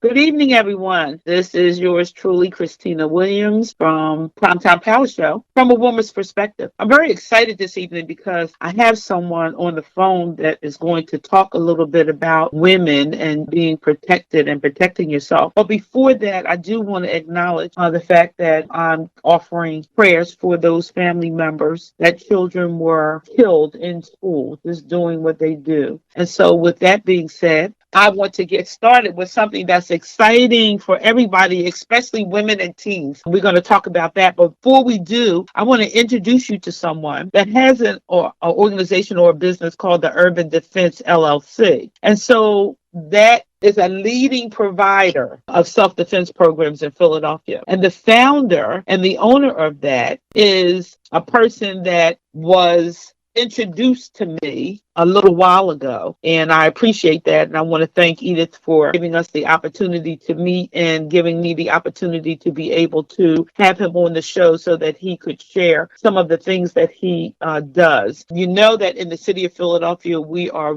Good evening, everyone. This is yours truly, Christina Williams from Primetime Power Show from a woman's perspective. I'm very excited this evening because I have someone on the phone that is going to talk a little bit about women and being protected and protecting yourself. But before that, I do want to acknowledge the fact that I'm offering prayers for those family members that children were killed in school, just doing what they do. And so, with that being said, I want to get started with something that's exciting for everybody, especially women and teens. We're going to talk about that. But before we do, I want to introduce you to someone that has an organization or a business called the Urban Defense LLC. And so that is a leading provider of self-defense programs in Philadelphia. And the founder and the owner of that is a person that was introduced to me a little while ago, and I appreciate that. And I want to thank Edith for giving us the opportunity to meet and giving me the opportunity to be able to have him on the show so that he could share some of the things that he does. You know that in the city of Philadelphia, we are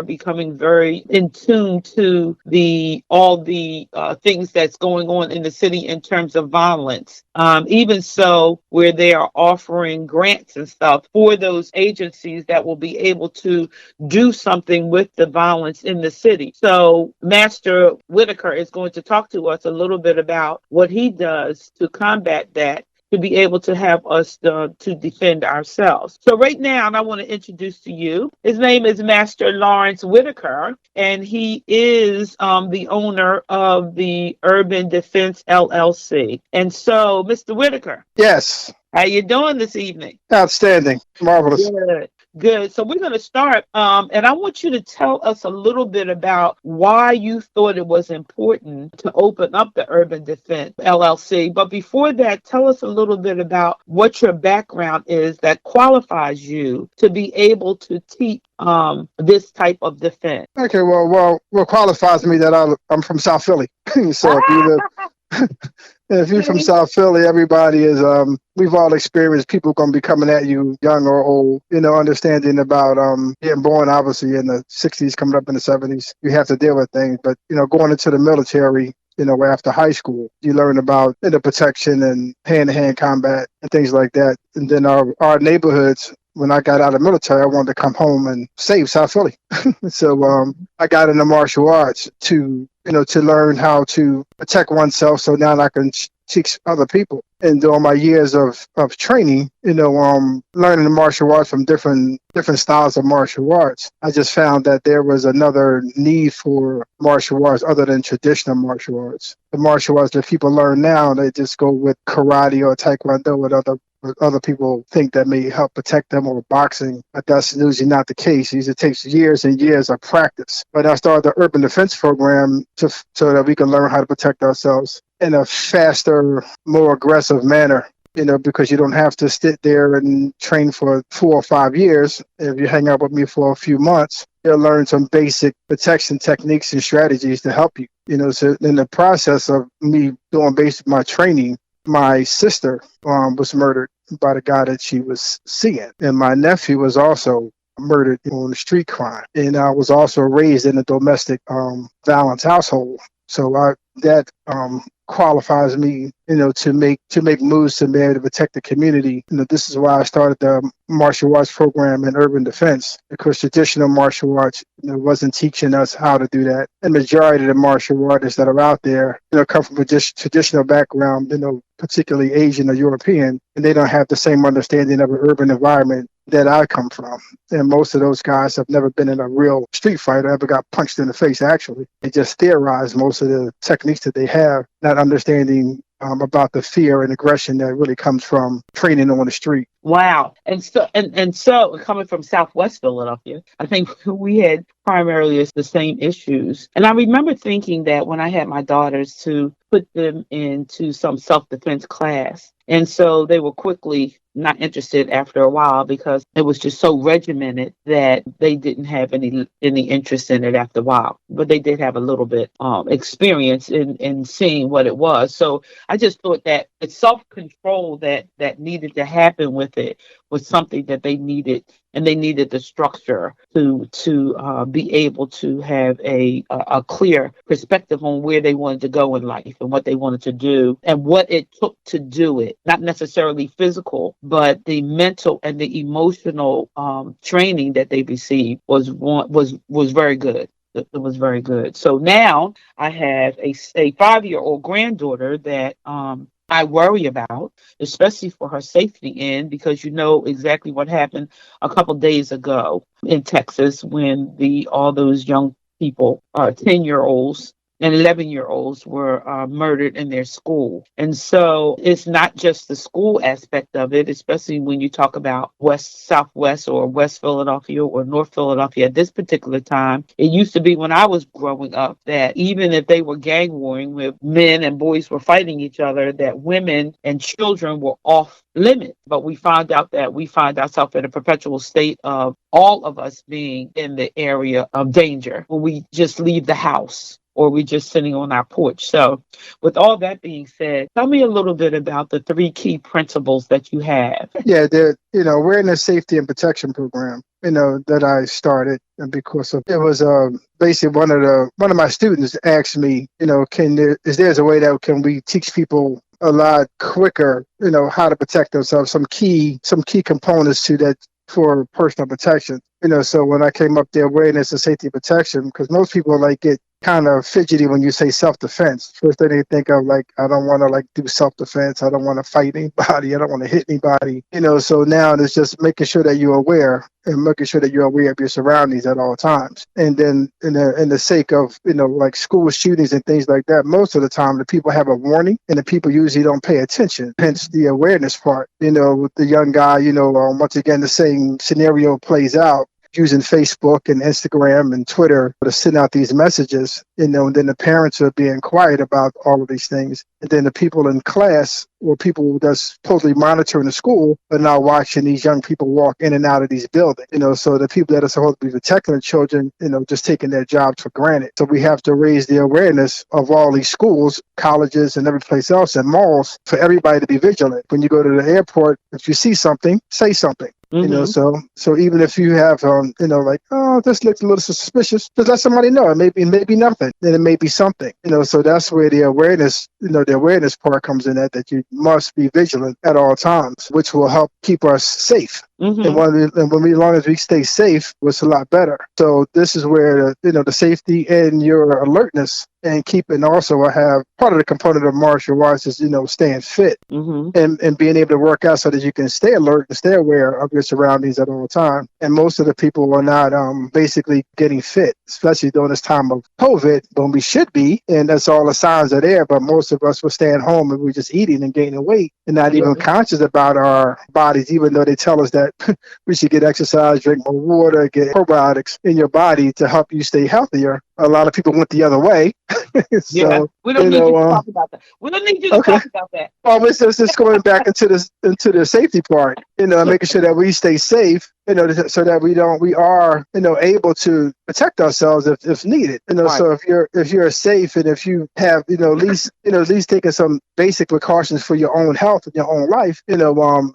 becoming very in tune to all the things that's going on in the city in terms of violence. Even so, where they are offering grants and stuff for those agencies that will be able to do something with the violence in the city. So Master Whitaker is going to talk to us a little bit about what he does to combat that, to be able to have us to defend ourselves. So right now, I want to introduce to you, his name is Master Lawrence Whitaker, and he is the owner of the Urban Defense LLC. And so, Mr. Whitaker. Yes. How you doing this evening? Outstanding. Marvelous. Good. Good. So we're going to start, and I want you to tell us a little bit about why you thought it was important to open up the Urban Defense LLC. But before that, tell us a little bit about what your background is that qualifies you to be able to teach this type of defense. Okay. Well, what qualifies me that I'm from South Philly. So if you're from South Philly, everybody is, we've all experienced people going to be coming at you, young or old, understanding about being born, obviously, in the 60s, coming up in the 70s. You have to deal with things. But, going into the military, after high school, you learn about protection and hand-to-hand combat and things like that. And then our neighborhoods, when I got out of the military, I wanted to come home and save South Philly. So I got into martial arts to learn how to protect oneself. So now I can teach other people. And during my years of training, learning the martial arts from different styles of martial arts, I just found that there was another need for martial arts other than traditional martial arts. The martial arts that people learn now, they just go with karate or taekwondo or other people think that may help protect them, or boxing, but that's usually not the case. It takes years and years of practice. But I started the Urban Defense Program so that we can learn how to protect ourselves in a faster, more aggressive manner, because you don't have to sit there and train for 4 or 5 years. If you hang out with me for a few months, you'll learn some basic protection techniques and strategies to help you. So in the process of me doing my training, my sister was murdered by the guy that she was seeing. And my nephew was also murdered on a street crime. And I was also raised in a domestic violence household. So that qualifies me, to make moves to be able to protect the community. This is why I started the martial arts program in urban defense, because traditional martial arts wasn't teaching us how to do that. And majority of the martial artists that are out there, come from a traditional background, particularly Asian or European, and they don't have the same understanding of an urban environment that I come from. And most of those guys have never been in a real street fight or ever got punched in the face, actually. They just theorize most of the techniques that they have, not understanding about the fear and aggression that really comes from training on the street. Wow. And so coming from Southwest Philadelphia, I think we had primarily the same issues. And I remember thinking that when I had my daughters, to put them into some self-defense class. And so they were quickly not interested after a while, because it was just so regimented that they didn't have any interest in it after a while. But they did have a little bit experience in seeing what it was. So I just thought that the self-control that needed to happen with it was something that they needed and they needed the structure to be able to have a clear perspective on where they wanted to go in life and what they wanted to do and what it took to do it. Not necessarily physical, but the mental and the emotional training that they received was very good. It was very good. So now I have a 5-year-old granddaughter that I worry about, especially for her safety in, because you know exactly what happened a couple days ago in Texas when the all those young people, 10-year-olds and 11-year-olds were murdered in their school. And so it's not just the school aspect of it, especially when you talk about Southwest or West Philadelphia or North Philadelphia at this particular time. It used to be when I was growing up that even if they were gang warring, where men and boys were fighting each other, that women and children were off limit. But we find ourselves in a perpetual state of all of us being in the area of danger when we just leave the house or we're just sitting on our porch. So with all that being said, tell me a little bit about the 3 key principles that you have. Yeah, awareness, safety, and protection program, that I started, and because of it was basically one of my students asked me, is there a way that can we teach people a lot quicker, how to protect themselves, some key components to that for personal protection. So when I came up the awareness and safety protection, because most people get kind of fidgety when you say self-defense. First thing they think of, I don't want to do self-defense. I don't want to fight anybody. I don't want to hit anybody. So now it's just making sure that you're aware and making sure that you're aware of your surroundings at all times. And then in the sake of, school shootings and things like that, most of the time the people have a warning and the people usually don't pay attention. Hence the awareness part, with the young guy, once again, the same scenario plays out, using Facebook and Instagram and Twitter to send out these messages, and then the parents are being quiet about all of these things. And then the people in class or people that's supposedly monitoring the school are now watching these young people walk in and out of these buildings. So the people that are supposed to be protecting the children, just taking their jobs for granted. So we have to raise the awareness of all these schools, colleges, and every place else, and malls, for everybody to be vigilant. When you go to the airport, if you see something, say something. Mm-hmm. So even if you have, this looks a little suspicious, just let somebody know. It may be nothing, then it may be something. So that's where the awareness, the awareness part comes in, that you must be vigilant at all times, which will help keep us safe. Mm-hmm. As long as we stay safe, it's a lot better. So this is where the safety and your alertness and keeping also, I have part of the component of martial arts is staying fit, and being able to work out so that you can stay alert and stay aware of your surroundings at all time. And most of the people are not basically getting fit, especially during this time of COVID, when we should be, and that's all the signs are there. But most of us were staying home and we're just eating and gaining weight and not even conscious about our bodies, even though they tell us that we should get exercise, drink more water, get probiotics in your body to help you stay healthier. A lot of people went the other way. So, we don't need you to talk about that. We don't need you to talk about that. Well, it's just going back into the safety part, making sure that we stay safe, so that we are able to protect ourselves if needed. Right. So if you're safe and if you have at least taken some basic precautions for your own health and your own life,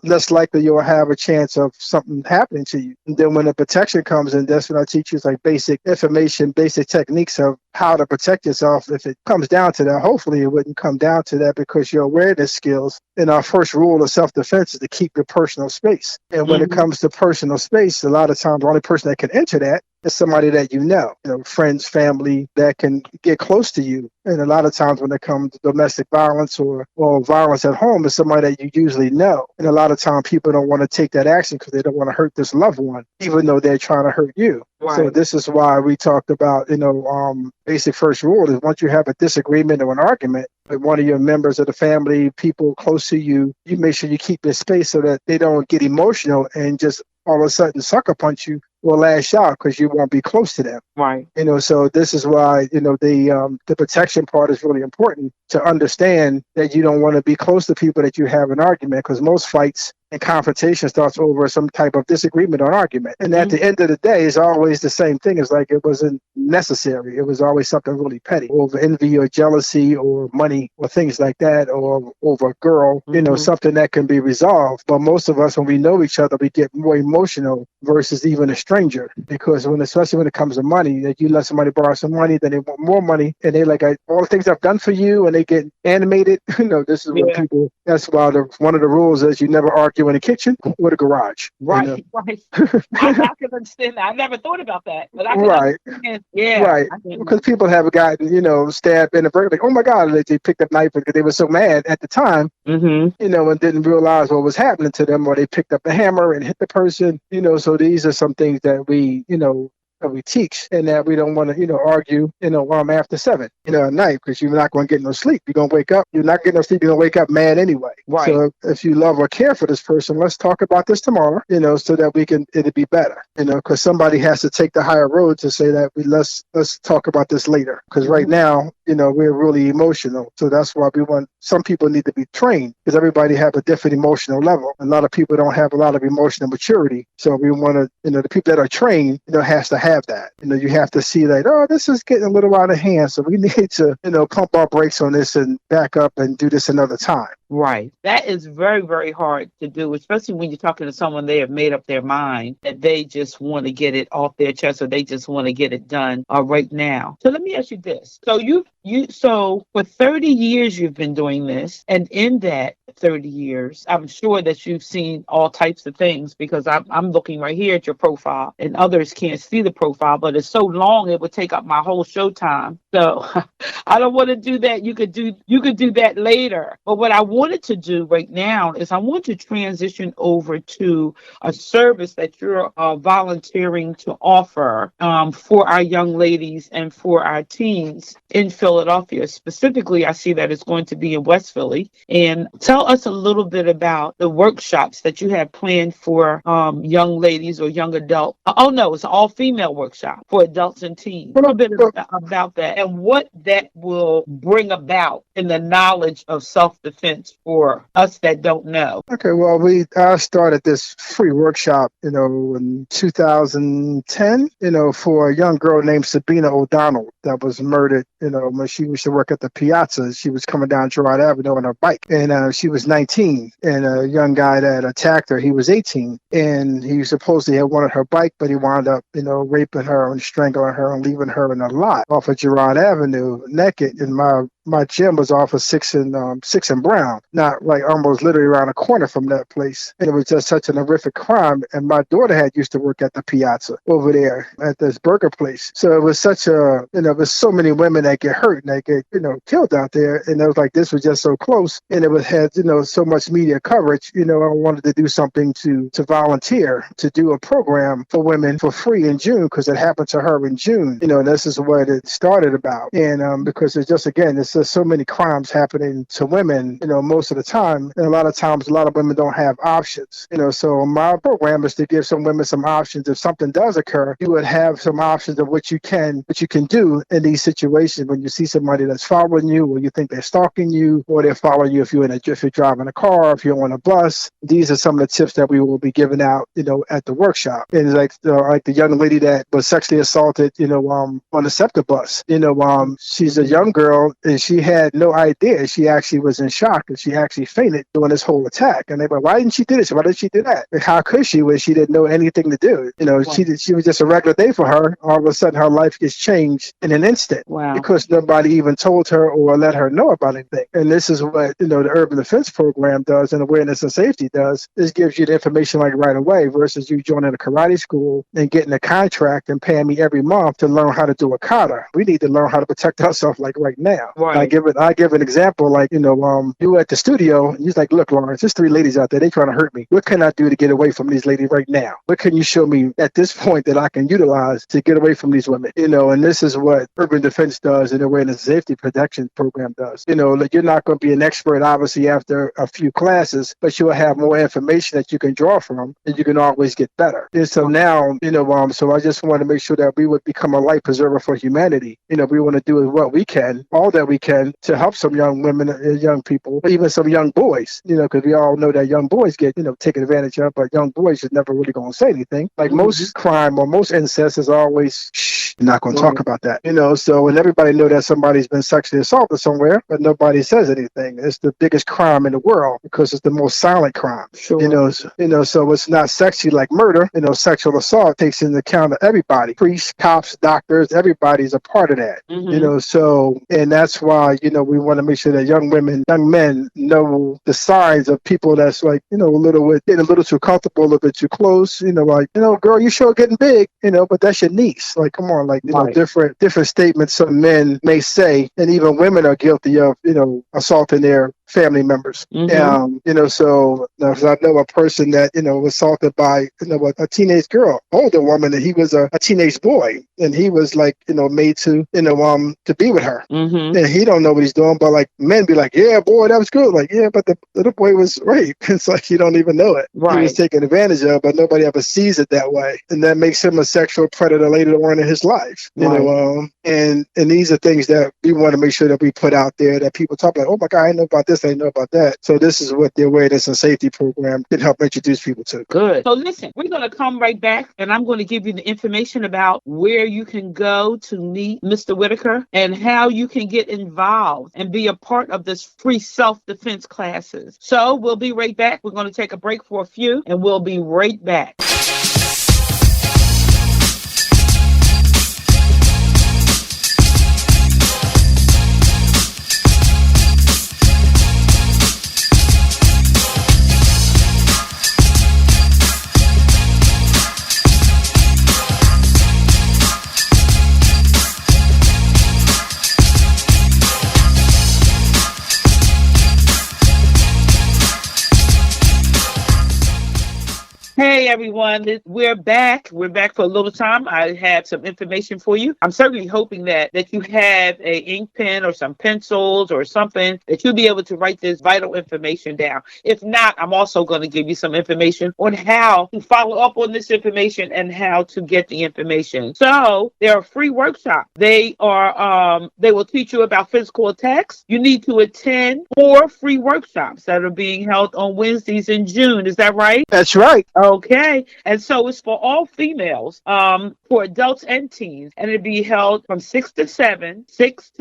less likely you'll have a chance of something happening to you. And then when the protection comes in, that's when I teach you basic information, basic techniques of how to protect yourself. If it comes down to that, hopefully it wouldn't come down to that, because your awareness skills and our first rule of self-defense is to keep your personal space. And when it comes to personal space, a lot of times the only person that can enter that is somebody that friends, family that can get close to you. And a lot of times when it comes to domestic violence or violence at home, it's somebody that you usually know. And a lot of times people don't want to take that action because they don't want to hurt this loved one, even though they're trying to hurt you. Right. So this is why we talked about, basic first rule is, once you have a disagreement or an argument with one of your members of the family, people close to you, you make sure you keep your space so that they don't get emotional and just all of a sudden sucker punch you or lash out, because you won't be close to them. Right. So this is why, the protection part is really important, to understand that you don't want to be close to people that you have an argument, because most fights and confrontation starts over some type of disagreement or argument. And at Mhm. the end of the day, it's always the same thing. It's like it wasn't necessary. It was always something really petty over envy or jealousy or money or things like that, or over a girl, Mhm. something that can be resolved. But most of us, when we know each other, we get more emotional versus even a stranger, because especially when it comes to money, that you let somebody borrow some money, then they want more money, and they like all the things I've done for you, and they get animated. This is when Yeah. people. That's why one of the rules is you never argue in the kitchen or the garage. Right. Right. I can understand that. I never thought about that, but I can Right. understand. Yeah. Right, I can. because people have gotten, stabbed in the like, oh my God, they picked up a knife because they were so mad at the time, Mhm. and didn't realize what was happening to them, or they picked up a hammer and hit the person, so these are some things that that we teach, and that we don't want to, argue, after 7, at night, because you're not going to get no sleep. You're going to wake up, you're not getting no sleep, you're going to wake up mad anyway. Right. So if you love or care for this person, let's talk about this tomorrow, so that it'll be better, because somebody has to take the higher road to say that let's talk about this later. Because right now, we're really emotional. So that's why some people need to be trained, because everybody have a different emotional level. A lot of people don't have a lot of emotional maturity. So we want to, the people that are trained, has to have that. You have to see that, oh, this is getting a little out of hand. So we need to, pump our brakes on this and back up and do this another time. Right. That is very, very hard to do, especially when you're talking to someone they have made up their mind that they just want to get it off their chest, or they just want to get it done right now. So let me ask you this. So so for 30 years you've been doing this, and in that 30 years, I'm sure that you've seen all types of things, because I'm looking right here at your profile, and others can't see the profile, but it's so long it would take up my whole show time. So I don't want to do that. You could do that later. But what I wanted to do right now is I want to transition over to a service that you're volunteering to offer for our young ladies and for our teens in Philadelphia. Specifically, I see that it's going to be in West Philly. And tell us a little bit about the workshops that you have planned for young ladies or young adults. Oh, no, it's an all-female workshop for adults and teens. A little bit about that and what that will bring about in the knowledge of self-defense for us that don't know. Okay, well, I started this free workshop, in 2010, for a young girl named Sabina O'Donnell that was murdered, when she used to work at the Piazza. She was coming down Girard Avenue on her bike, and she was 19, and a young guy that attacked her, he was 18, and he supposedly had wanted her bike, but he wound up, raping her and strangling her and leaving her in a lot off of Girard Avenue naked. And my gym was off of 6 and Brown, not like almost literally around a corner from that place. And it was just such an horrific crime. And my daughter used to work at the Piazza over there at this burger place. So it was there's so many women that get hurt and they get, killed out there. And it was like, this was just so close. And it had, so much media coverage. I wanted to do something to volunteer to do a program for women for free in June, because it happened to her in June. And this is what it started about. And because it's just, again, it's just so many crimes happening to women, most of the time. And a lot of times, a lot of women don't have options, so my program is to give some women some options. If something does occur, you would have some options of what you can do in these situations when you see somebody that's following you, or you think they're stalking you, or they're following you if you're driving a car, if you're on a bus. These are some of the tips that we will be giving out, at the workshop. And like the young lady that was sexually assaulted, on the SEPTA bus, she's a young girl, and she had no idea. She actually was in shock, and she actually fainted during this whole attack. And they were, why didn't she do this? Why did she do that? And how could she when she didn't know anything to do? Wow. She was just a regular day for her. All of a sudden, her life gets changed in an instant. Wow. Because nobody even told her or let her know about anything. And this is what, the Urban Defense Program does, and Awareness and Safety does, is gives you the information like right away, versus you joining a karate school and getting a contract and paying me every month to learn how to do a kata. We need to learn how to protect ourselves like right now. Right. I give an example, like, you at the studio, and he's like, look, Lawrence, there's 3 ladies out there, they trying to hurt me. What can I do to get away from these ladies right now? What can you show me at this point that I can utilize to get away from these women? And this is what Urban Defense does, and Awareness and Safety Protection Program does. Like, you're not going to be an expert, obviously, after a few classes, but you'll have more information that you can draw from, and you can always get better. And so now, so I just want to make sure that we would become a life preserver for humanity. We want to do what we can, all that we can to help some young women, young people, even some young boys, because we all know that young boys get, taken advantage of, but young boys is never really going to say anything. Like most crime or most incest is always, shh, you're not going to talk about that, so, and everybody know that somebody's been sexually assaulted somewhere, but nobody says anything. It's the biggest crime in the world because it's the most silent crime. Sure. So it's not sexy like murder. Sexual assault takes into account of everybody, priests, cops, doctors, everybody's a part of that. So, and that's why, we want to make sure that young men know the signs of people that's like, getting a little too comfortable, a little bit too close, girl, you sure getting big, but that's your niece. Like, come on, like, Right. different statements some men may say, and even women are guilty of, assaulting their family members. So if I know a person that, was assaulted by, a teenage girl, older woman, and he was a teenage boy, and he was like, made to, to be with her. And he don't know what he's doing, but like men be like, yeah, boy, that was good. Like, yeah, but the little boy was raped. It's like, you don't even know it. Right. He was taken advantage of, but nobody ever sees it that way. And that makes him a sexual predator later on in his life. And these are things that we want to make sure that we put out there, that people talk about, oh my God, I know about this, I know about that. So this is what the awareness and safety program can help introduce people to. Good. So listen, we're going to come right back, and I'm going to give you the information about where you can go to meet Mr. Whitaker and how you can get involved and be a part of this free self-defense classes. So we'll be right back. We're going to take a break for a few, and we'll be right back. Hey everyone, we're back. We're back for a little time. I have some information for you. I'm certainly hoping that you have a ink pen or some pencils or something that you'll be able to write this vital information down. If not, I'm also going to give you some information on how to follow up on this information and how to get the information. So there are free workshops. They will teach you about physical attacks. You need to attend 4 free workshops that are being held on Wednesdays in June. Is that right? That's right. Okay. And so it's for all females, for adults and teens. And it'll be held from 6 to 7, 6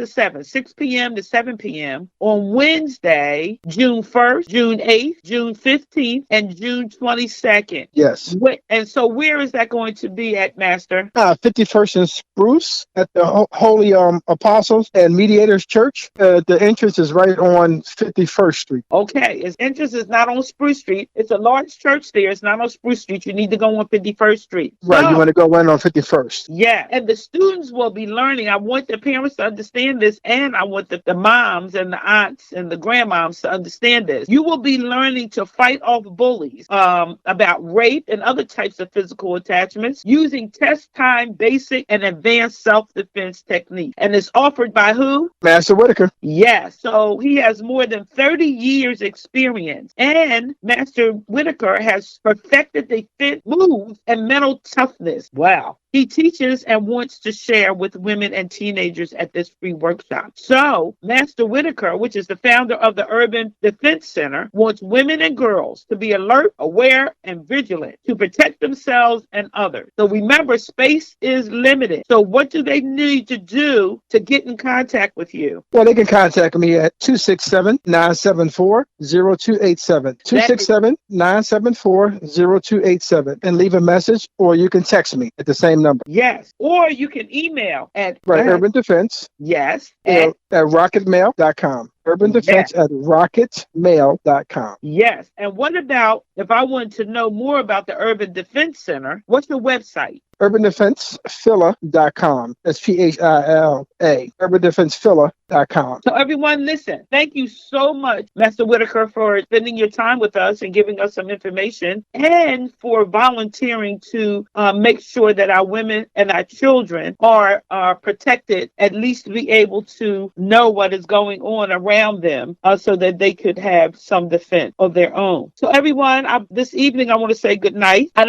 p.m. to 7 p.m. on Wednesday, June 1st, June 8th, June 15th, and June 22nd. Yes. And so where is that going to be at, Master? 51st and Spruce at the Holy Apostles and Mediators Church. The entrance is right on 51st Street. Okay. Its entrance is not on Spruce Street. It's a large church there. It's not on Spruce Street. You need to go on 51st Street. Right. You want to go in on 51st. Yeah. And the students will be learning. I want the parents to understand this, and I want the moms and the aunts and the grandmoms to understand this. You will be learning to fight off bullies, about rape and other types of physical attachments using test time, basic, and advanced self-defense techniques. And it's offered by who? Master Whitaker. Yes. So he has more than 30 years experience. And Master Whitaker has perfected the fit moves and mental toughness. Wow. He teaches and wants to share with women and teenagers at this free workshop. So, Master Whitaker, which is the founder of the Urban Defense Center, wants women and girls to be alert, aware, and vigilant to protect themselves and others. So remember, space is limited. So what do they need to do to get in contact with you? Well, they can contact me at 267-974-0287. 267-974-0287 and leave a message, or you can text me at the same number. Yes. Or you can email at Urban Defense. Yes. At rocketmail.com. Urban Defense at rocketmail.com. Yes. And what about if I wanted to know more about the Urban Defense Center? What's the website? UrbanDefensePhila.com. That's PHILA. UrbanDefensePhila.com. So everyone, listen. Thank you so much, Master Whitaker, for spending your time with us and giving us some information, and for volunteering to make sure that our women and our children are protected, at least to be able to know what is going on around them, so that they could have some defense of their own. So everyone, this evening I want to say good night. I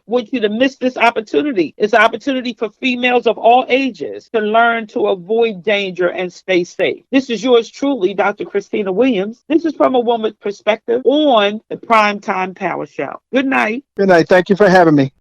want you to miss this opportunity. It's an opportunity for females of all ages to learn to avoid danger and stay safe. This is yours truly, Dr. Christina Williams. This is From a Woman's Perspective on the Primetime Power Show. Good night. Good night. Thank you for having me.